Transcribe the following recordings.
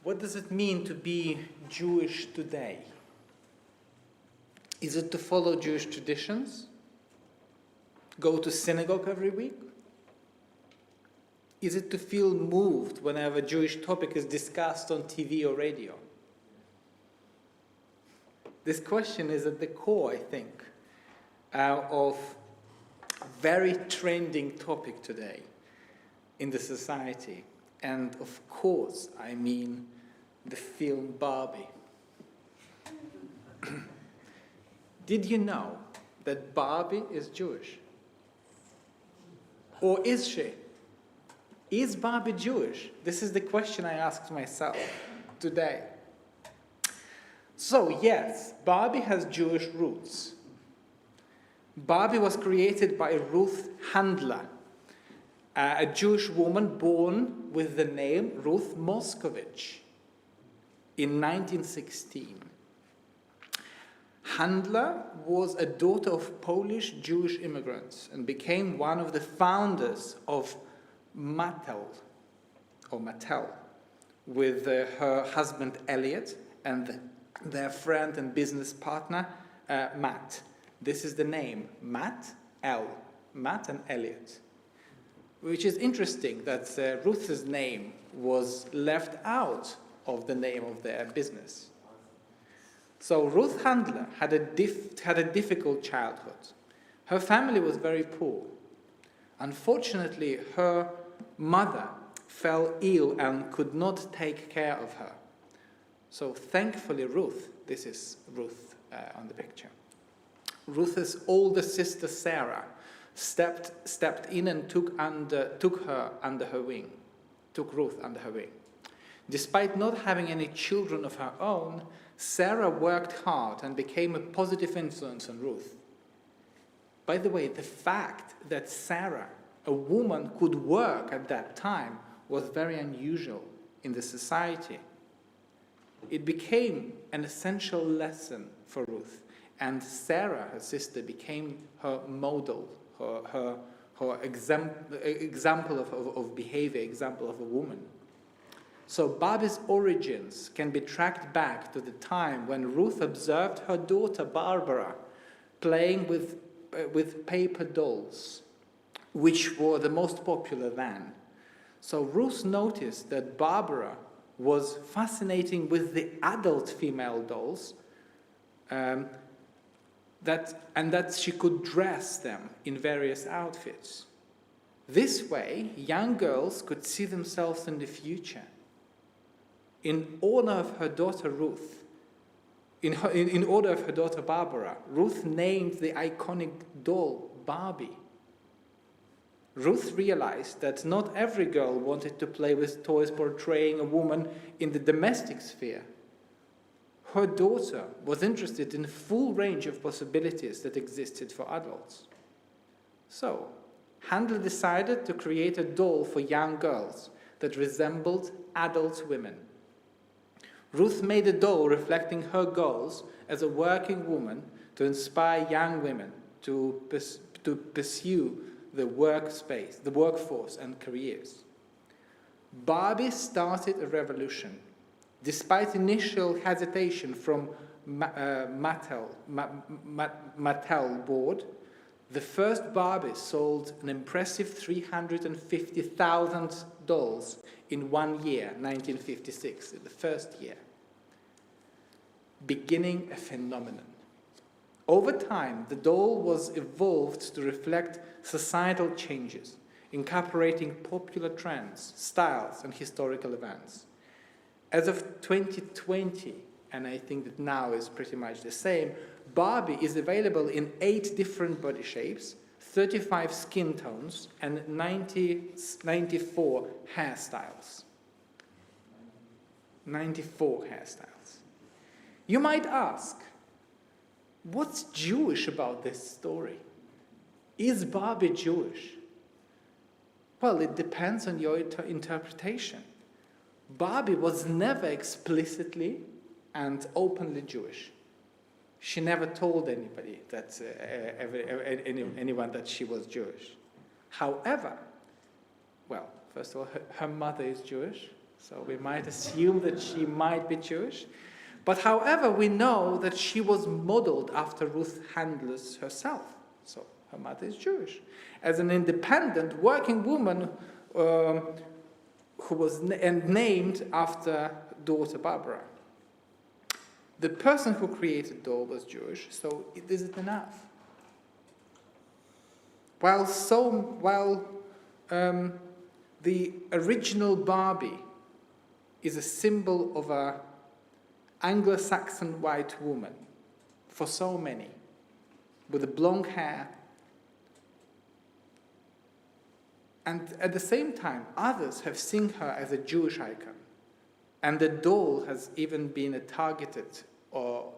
What does it mean to be Jewish today? Is it to follow Jewish traditions? Go to synagogue every week? Is it to feel moved whenever a Jewish topic is discussed on TV or radio? This question is at the core, I think, of a very trending topic today in the society. And of course, I mean the film Barbie. Did you know that Barbie is Jewish? Or is she? Is Barbie Jewish? This is the question I asked myself today. So yes, Barbie has Jewish roots. Barbie was created by Ruth Handler, a Jewish woman born with the name Ruth Moscovich in 1916. Handler was a daughter of Polish Jewish immigrants and became one of the founders of Mattel, with her husband Elliot and their friend and business partner Matt. This is the name, Matt and Elliot. Which is interesting that Ruth's name was left out of the name of their business. So Ruth Handler had a difficult childhood. Her family was very poor. Unfortunately, her mother fell ill and could not take care of her. So thankfully Ruth, this is Ruth on the picture, Ruth's older sister Sarah stepped in and took Ruth under her wing. Despite not having any children of her own, Sarah worked hard and became a positive influence on Ruth. By the way, the fact that Sarah, a woman, could work at that time was very unusual in the society. It became an essential lesson for Ruth, and Sarah, her sister, became her model, her example of behavior, example of a woman. So Barbie's origins can be tracked back to the time when Ruth observed her daughter Barbara playing with paper dolls, which were the most popular then. So Ruth noticed that Barbara was fascinating with the adult female dolls, that she could dress them in various outfits. This way, young girls could see themselves in the future. In honor of her daughter Barbara, Ruth named the iconic doll Barbie. Ruth realized that not every girl wanted to play with toys portraying a woman in the domestic sphere. Her daughter was interested in the full range of possibilities that existed for adults. So, Handler decided to create a doll for young girls that resembled adult women. Ruth made a doll reflecting her goals as a working woman to inspire young women to pursue the workforce and careers. Barbie started a revolution. Despite initial hesitation from Mattel board, the first Barbie sold an impressive 350,000 dolls in 1 year, 1956, in the first year, beginning a phenomenon. Over time, the doll was evolved to reflect societal changes, incorporating popular trends, styles, and historical events. As of 2020, and I think that now is pretty much the same, Barbie is available in 8 different body shapes, 35 skin tones, and 94 hairstyles. 94 hairstyles. You might ask, what's Jewish about this story? Is Barbie Jewish? Well, it depends on your interpretation. Barbie was never explicitly and openly Jewish. She never told anybody that anyone that she was Jewish. However, well, first of all, her mother is Jewish, So we might assume that she might be Jewish. But however, we know that she was modeled after Ruth Handler's herself. So her mother is Jewish. As an independent working woman who was named after daughter Barbara. The person who created doll was Jewish, so is it enough? While the original Barbie is a symbol of an Anglo-Saxon white woman for so many, with the blonde hair, and at the same time, others have seen her as a Jewish icon. And the doll has even been a target of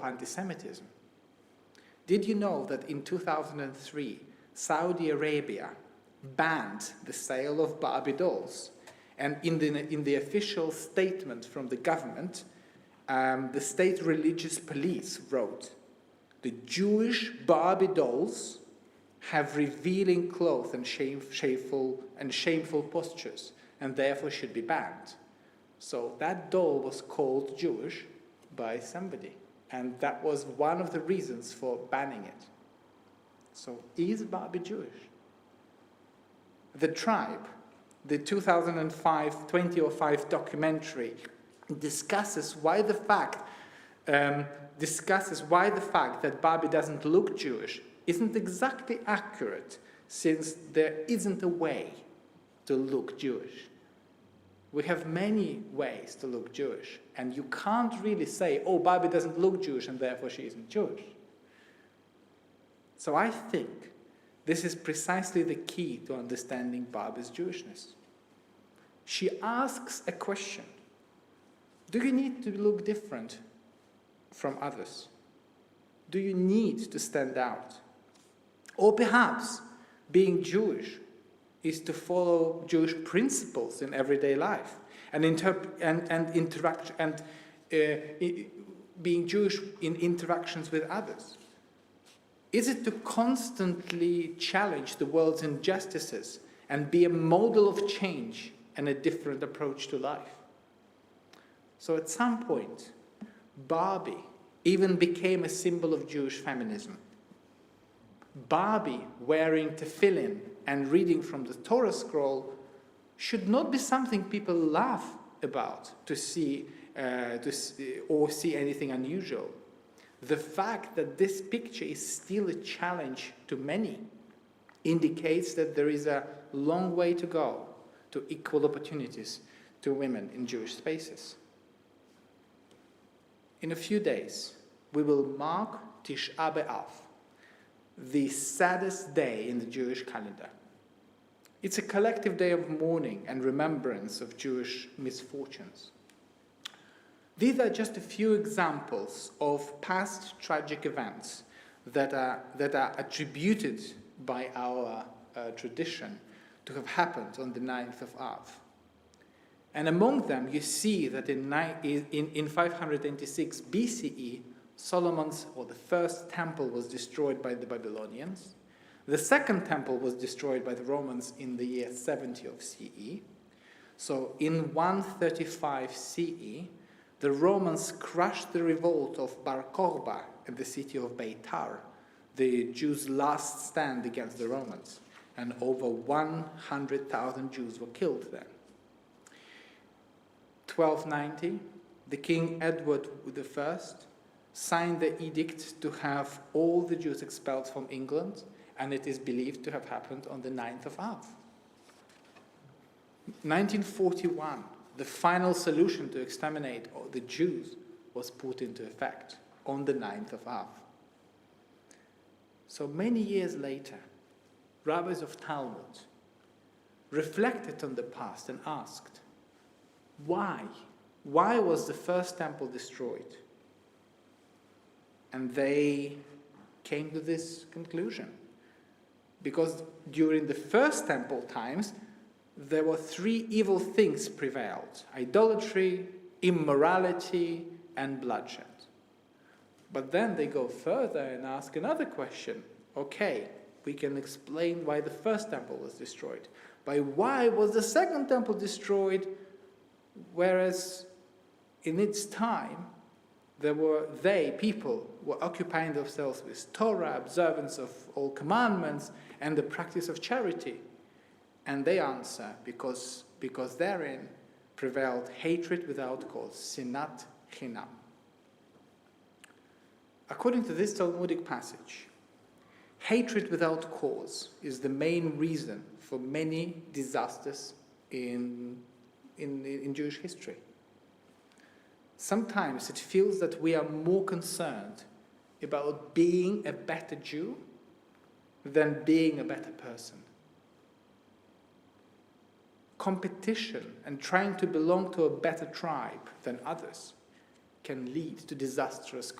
anti-Semitism. Did you know that in 2003, Saudi Arabia banned the sale of Barbie dolls? And in the official statement from the government, the state religious police wrote, "The Jewish Barbie dolls have revealing clothes and shameful postures, and therefore should be banned." So that doll was called Jewish by somebody, and that was one of the reasons for banning it. So is Barbie Jewish? The Tribe, the 2005 documentary, discusses why the fact that Barbie doesn't look Jewish isn't exactly accurate, since there isn't a way to look Jewish. We have many ways to look Jewish, and you can't really say, oh, Barbie doesn't look Jewish and therefore she isn't Jewish. So I think this is precisely the key to understanding Barbie's Jewishness. She asks a question: do you need to look different from others? Do you need to stand out? Or perhaps being Jewish is to follow Jewish principles in everyday life and being Jewish in interactions with others. Is it to constantly challenge the world's injustices and be a model of change and a different approach to life? So at some point, Barbie even became a symbol of Jewish feminism. Barbie wearing tefillin and reading from the Torah scroll should not be something people laugh about or see anything unusual. The fact that this picture is still a challenge to many indicates that there is a long way to go to equal opportunities to women in Jewish spaces. In a few days, we will mark Tisha B'Av, the saddest day in the Jewish calendar. It's a collective day of mourning and remembrance of Jewish misfortunes. These are just a few examples of past tragic events that are attributed by our tradition to have happened on the 9th of Av. And among them, you see that in 586 BCE, the first temple was destroyed by the Babylonians. The second temple was destroyed by the Romans in the year 70 of CE. So in 135 CE, the Romans crushed the revolt of Bar Kokhba in the city of Beitar, the Jews' last stand against the Romans, and over 100,000 Jews were killed then. 1290, the King Edward I signed the edict to have all the Jews expelled from England, and it is believed to have happened on the 9th of Av. 1941, the final solution to exterminate all the Jews was put into effect on the 9th of Av. So many years later, rabbis of Talmud reflected on the past and asked, why? Why was the first temple destroyed? And they came to this conclusion. Because during the first temple times, there were three evil things prevailed: idolatry, immorality, and bloodshed. But then they go further and ask another question. Okay, we can explain why the first temple was destroyed. But why was the second temple destroyed? Whereas in its time, people were occupying themselves with Torah, observance of all commandments, and the practice of charity. And they answer, because therein prevailed hatred without cause, sinat chinam. According to this Talmudic passage, hatred without cause is the main reason for many disasters in Jewish history. Sometimes it feels that we are more concerned about being a better Jew than being a better person. Competition and trying to belong to a better tribe than others can lead to disastrous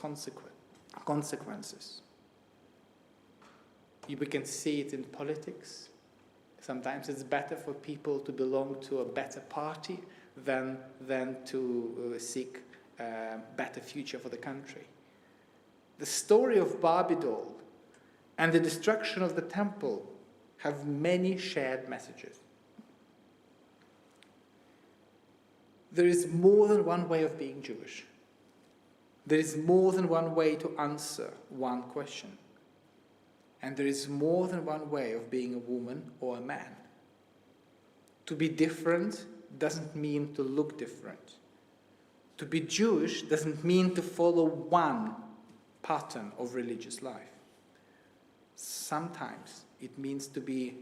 consequences. We can see it in politics. Sometimes it's better for people to belong to a better party than to seek a better future for the country. The story of Barbie doll and the destruction of the temple have many shared messages. There is more than one way of being Jewish. There is more than one way to answer one question. And there is more than one way of being a woman or a man. To be different doesn't mean to look different. To be Jewish doesn't mean to follow one pattern of religious life. Sometimes it means to be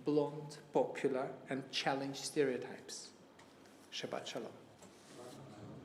blonde, popular, and challenge stereotypes. Shabbat Shalom.